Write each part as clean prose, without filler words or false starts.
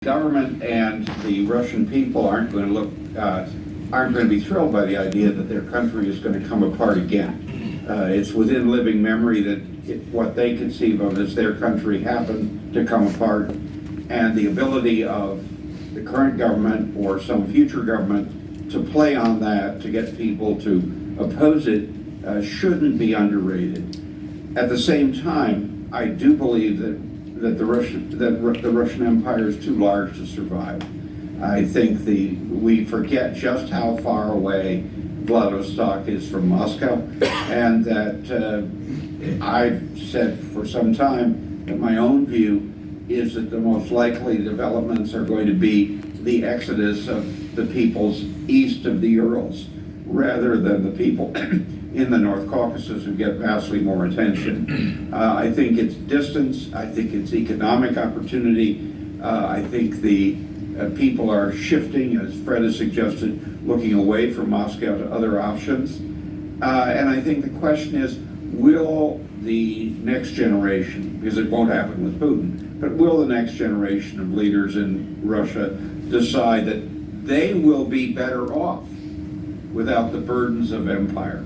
Government and the Russian people aren't going to be thrilled by the idea that their country is going to come apart again. It's within living memory that what they conceive of as their country happened to come apart, and the ability of the current government or some future government to play on that to get people to oppose it shouldn't be underrated. At the same time, I do believe that the Russian Empire is too large to survive. I think we forget just how far away Vladivostok is from Moscow, and that I've said for some time that my own view is that the most likely developments are going to be the exodus of the peoples east of the Urals, rather than the people in the North Caucasus who get vastly more attention. I think it's distance, I think it's economic opportunity, I think the people are shifting, as Fred has suggested, looking away from Moscow to other options. And I think the question is, will the next generation, because it won't happen with Putin, but will the next generation of leaders in Russia decide that they will be better off without the burdens of empire?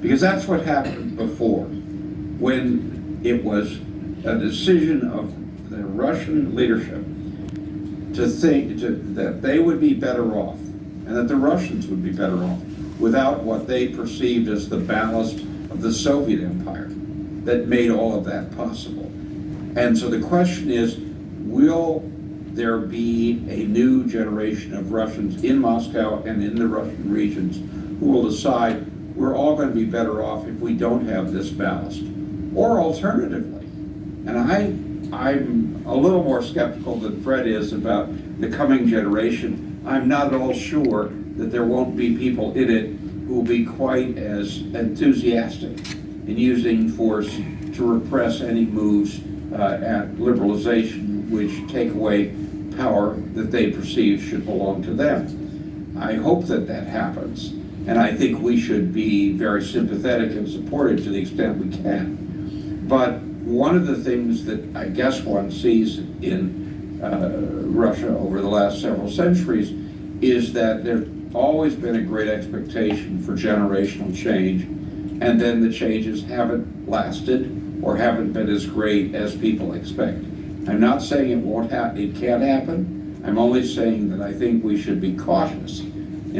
Because that's what happened before, when it was a decision of the Russian leadership to think that they would be better off, and that the Russians would be better off, without what they perceived as the ballast of the Soviet Empire that made all of that possible. And so the question is, will there be a new generation of Russians in Moscow and in the Russian regions who will decide we're all going to be better off if we don't have this ballast? Or alternatively, and I'm a little more skeptical than Fred is about the coming generation. I'm not at all sure that there won't be people in it who will be quite as enthusiastic in using force to repress any moves at liberalization which take away power that they perceive should belong to them. I hope that that happens, and I think we should be very sympathetic and supportive to the extent we can. But one of the things that I guess one sees in Russia over the last several centuries is that there's always been a great expectation for generational change, and then the changes haven't lasted or haven't been as great as people expect. I'm not saying it can't happen. I'm only saying that I think we should be cautious